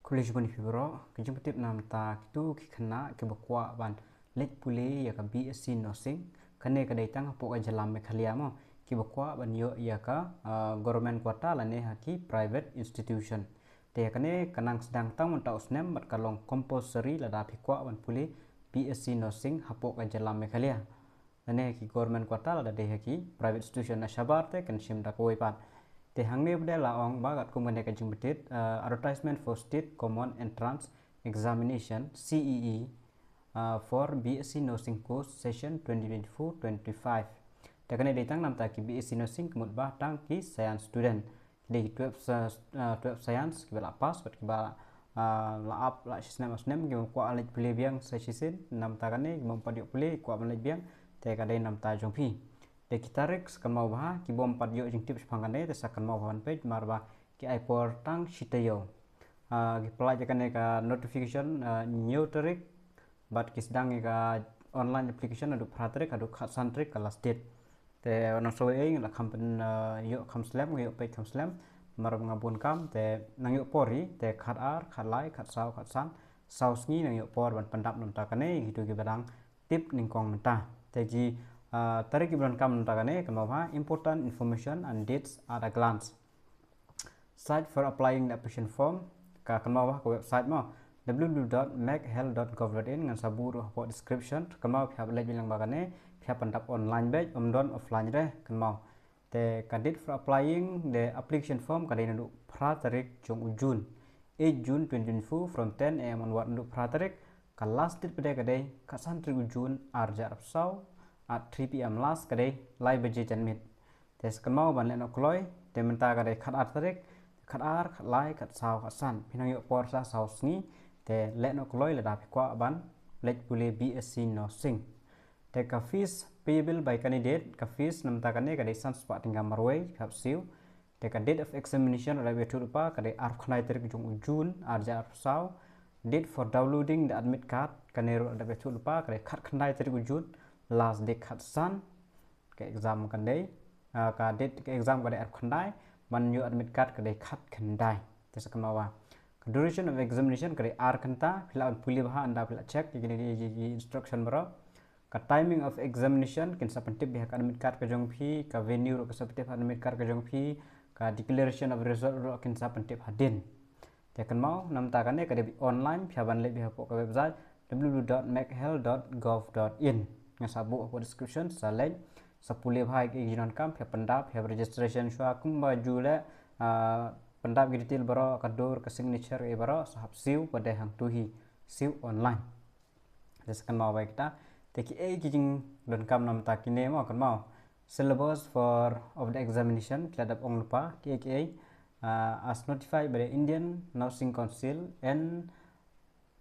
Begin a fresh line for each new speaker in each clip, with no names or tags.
College bani fibro kijung petip nam ta kitu kikena ke bakwa ban lek pule ya ka BSc nursing kane ka daitang po ka jalam me khalia mo ki bakwa ban yo ya ka government kwata la ne haki private institution te kane kanang sedang tang mon ta usnem mat kalong compulsory la da pikwa ban pule BSc nursing hapo ka jalam me khalia ane ki government kwata la da de haki private institution na shabar te kan sim da koi pat te hangne bde la ong bagat kumane ka jing betit advertisement for state common entrance examination CEE for BSc nursing course session 2024-25 te kane datang nam ta ki BSc nursing kemut ba tang ki science student di 12 science ki bala pas bat ki bala la up la sisnem asnem ki ko alit pele biang sesisin nam ta kane mom padio pele ko alit biang te ka dai nam ta jong phi de kitarex kamau bah ki bom pat yo jing tips phangane te sakan mau ban page marba ki ipor tang shitayo ki pelaj kane ka notification new tarik bat ki sedang ka online application adu pratrik adu santrik kala state te nang so ei la kampen yo kam slam yo page kam slam mar ngabun kam te nang yo pori te khat ar khat lai khat san sau sngi nang yo por ban pandap nam ta kane gitu ki badang tip ning kong ta te ji tarik ibran kam tagane kemaba important information and dates at a glance site for applying the application form ka kemaba ko website mo www.machealth.gov.in ngan sabur ho description kemau phya lek bilang bagane phya pandap online batch don offline re kemau te candidate for applying the application form kadai ndu phra tarik jong ujun 8 June 2024 from 10 am onward ndu phra tarik ka last date pada kadai ka santri ujun arja rapsau at 3 pm last kadai live baje janmit tes kemau ban leno kloi te menta kadai khat ar tarik khat ar khat lai khat sau khat san pinang yo por sa sau sngi te leno kloi la da kwa ban lek pule BSc nursing te ka fees payable by candidate ka fees namta kane kadai san spa tinggal marway khap siu te ka date of examination ra betu pa kadai ar khnai tarik jung ujun arja sau date for downloading the admit card kanero da betu pa kadai khat khnai tarik ujun last day khat san ke exam kan dei ka date ke exam ka dei khandai man yo admit card ka dei khat khandai te sakamawa duration of examination ka dei ar khanta phila puli bha anda phila check ki instruction bro ka timing of examination kin sapantip bih ka admit card ka jong phi ka venue ro ka sapantip admit card ka jong phi ka declaration of result ro kin sapantip hadin te kan mau nam ta kan ne ka dei online phya ban le bih po ka website www.machealth.gov.in ngasabu apa description saleng sapule bhai ke jinon kam phe pandap phe registration shwa kum baju le pandap gi detail baro kadur ke signature e baro sahab siu pada hang tuhi siu online des kan mau baik ta te ki e jing don kam nam ta kine mo kan mau syllabus for of the examination kladap ong lupa ki as notified by the Indian Nursing Council and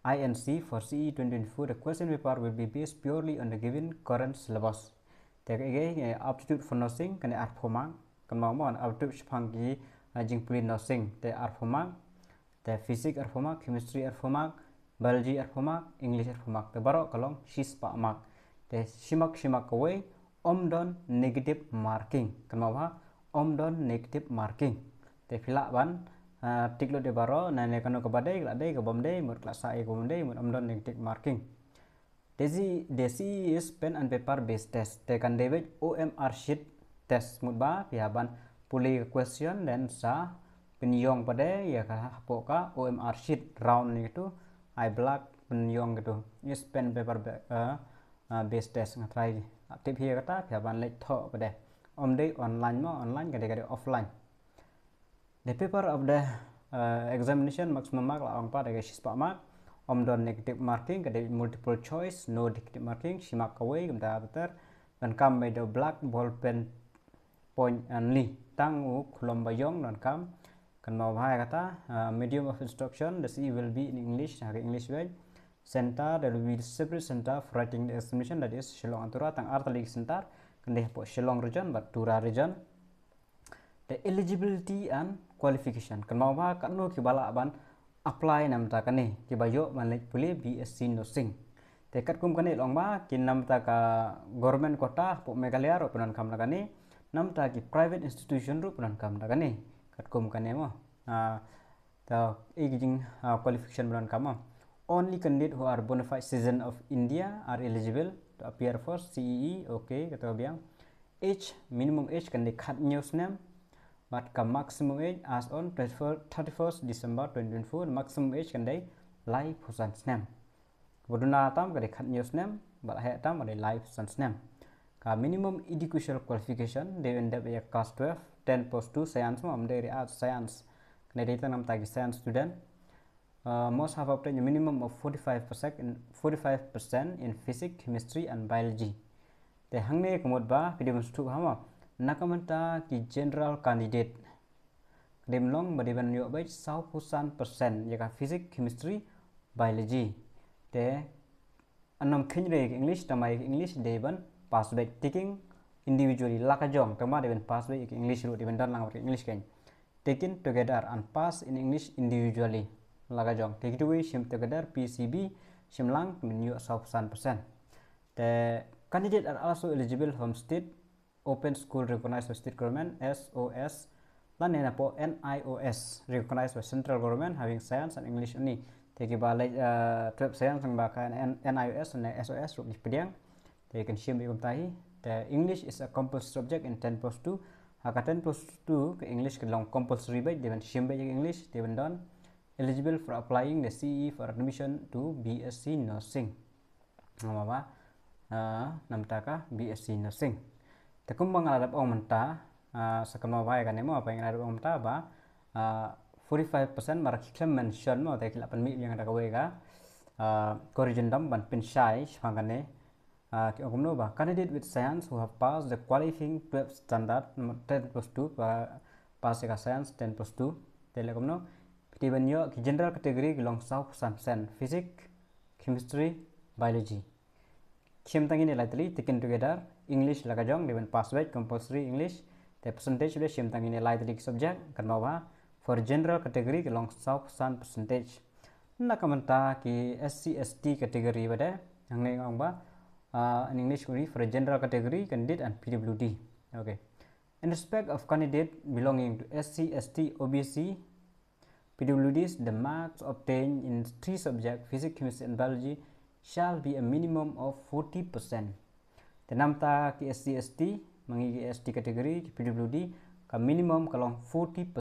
INC for CE 2024, the question paper will be based purely on the given current syllabus. Take again, aptitude for nursing can art format, can mount aptitude phangi jing puli nursing, the art format, the physics art format, chemistry art format, biology art format, English art format. The barok along she's pa mark. The shimak away, omdon negative marking, can mount omdon negative marking. The filaban. Tiklo de baro na ne kanu ka badai la dei ka bomdei mur klasa e ko bomdei mur amdon negative marking desi is pen and paper based test te kan debit OMR sheet test mut ba pihaban puli question dan sa penyong pada ya ka hapo ka OMR sheet round ni gitu I black penyong gitu is pen paper based test ngatrai tip here kata pihaban lek tho pada omdei online mo online kade offline. The paper of the examination maximum mark la ong pa de shispa mark omdon negative marking kade multiple choice no negative marking shimak away gamda betar dan kam by the black ball pen point only tang u khulom bayong dan kam kan mau bhai kata medium of instruction the C will be in English English way center there will be separate center for writing the examination that is Shillong Antura tang artalik center kan deh po Shillong region but Tura region the eligibility and qualification kan mau ba kan no ki bala ban apply nam ta kane ki bayo man lek puli BSc nursing te kat kum kane long ba kin nam ta ka government kota po Meghalaya ro punan kam kane nam ta ki private institution ro punan kam kane kat kum kane mo The aging qualification belan kama. Only candidates who are bona fide citizen of India are eligible to appear for CEE. Okay, kata biang. Age, minimum age can cut news name, but the maximum age as on 31st December 2024, maximum age can live person name. Boduna tam can cut news name, but ahead tam can live person name. Ka minimum educational qualification they end up a class 12, 10 plus 2 science mo amde art science. Can data nam tagi science student. Most have obtained a minimum of 45% in physics, chemistry, and biology. The hangne kumot ba pidem stu hama nakamanta ki general candidate dem long badiban yo bai 100% jaka physics, chemistry, biology. The anam khinre English tamai English deban pass by taking individually lakajong tama deban pass by English ru deban dan lang English kan taken together and pass in English individually. Lagajong take it away shim together PCB shimlang min 100%. The candidates are also eligible from state open school recognized by state government SOS lan po NIOS recognized by central government having science and English only. Take balai trip science sang baka NIOS and SOS ru pediang they can shim ikum tahi. The English is a compulsory subject in 10 plus 2 haka 10 plus 2 ke English ke long compulsory by devan shim by English devan don eligible for applying the CE for admission to BSc Nursing. Nama apa? Namtaka BSc Nursing. Tekumbang aladap ong menta sakama vai kan emo apa yang ada ong menta ba 45% marak claim mention mo tai kilapan mi yang ada kawe ka corrigendum ban pinsai pangane ki ogumno ba candidate with science who have passed the qualifying 12 standard 10 plus 2 ba pass ka science 10 plus 2 telekomno Tibanyo ki general category belong 100% physics, chemistry, biology. Kim tangi ni lightly taken together English lagajong dewan pass by compulsory English. The percentage de kim tangi ni lightly subject kan bawa for general category belong 100% percentage. Nakamanta ki SC ST category bade yang ni ngong ba in English kuri for general category candidate and PWD. Okay. In respect of candidate belonging to SC ST OBC PWDs, the marks obtained in 3 subjects, physics, chemistry, and biology, shall be a minimum of 40%. The namta ki SC/ST, mangi ST category, ki PWD, ka minimum kalong 40%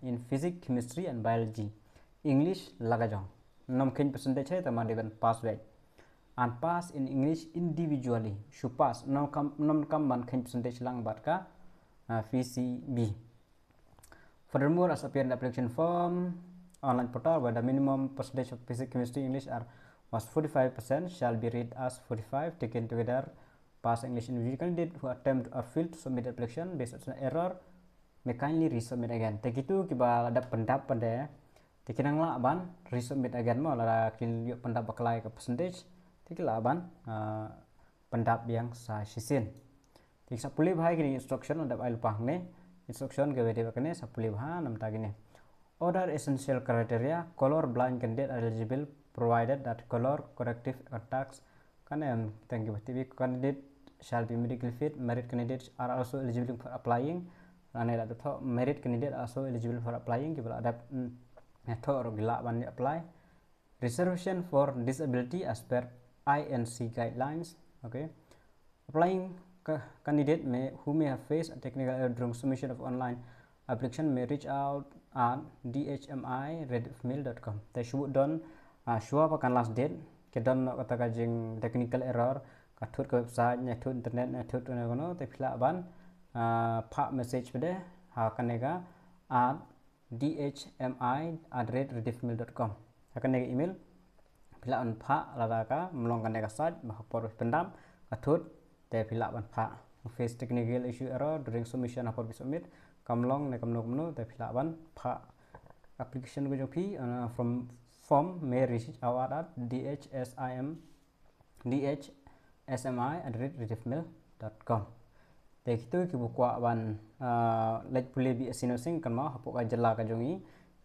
in physics, chemistry, and biology. English lagajong. 6% hai tama deban pass by. And pass in English individually. Should pass 6% lang bat ka VCB. Furthermore, as appear in the application form online portal where the minimum percentage of physics, chemistry, English was 45% shall be read as 45 taken together. Pass English individual candidate who attempt or fail to submit the application based on error may kindly resubmit again. Take itu kiba ada pendap pada tekinang lah aban resubmit again mo lara kil yuk pendap bakalai ke percentage tekila aban pendap yang sa sisin. Tik sa pulih bahai kini instruction ada ail pang ne. Instruction ke video kene sapuli bahan nam tagine. Other essential criteria color blind candidate are eligible provided that color corrective attacks kan thank you TV candidate shall be medically fit. Merit candidates are also eligible for applying. Ane ada tho merit candidate also eligible for applying kibala ada tho or gila ban apply. Reservation for disability as per INC guidelines. Okay. Applying candidate who may have faced a technical error during submission of online application may reach out at dhmi@redifmail.com. They should done sure pakan last date ke don kata kajing technical error kathut ke website nyathut internet nyathut kono te phila ban pha message pede ha kanega at dhmi@redifmail.com. Akanega email phila an pha ladaka mlong kanega site bahapor pendam kathut te phila ban pha face technical issue error during submission hapor submit kamlong ne kamno te phila ban pha application go jopi from form may reach out at dhsmi@redifmail.com. te kitu ki bukwa ban like pule bi sinosing kan ma hapok ka jela ka jongi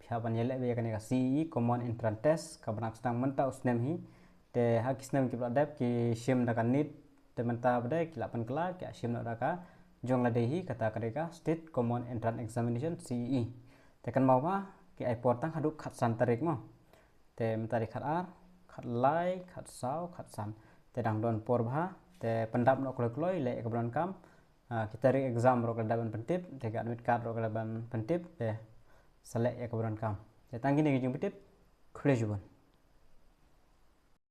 phia ban yele be kan ka CE common entrance test ka banak stang menta usnem hi te hakisnem ki bladap ki shim da kan nit tementa pada kilapan kelak ke asyim nak daka jong ladehi kata kadeka state common entrance examination CE tekan mau ki ai portang haduk khat san tarik mo te mentari khat ar khat lai khat sau khat san te dang don por bha te pendap no kloi kloi le ekabron kam kita ri exam ro kadaban pentip te ga admit card ro kadaban pentip te selek ekabron kam te tanggi ni jing pentip khule juban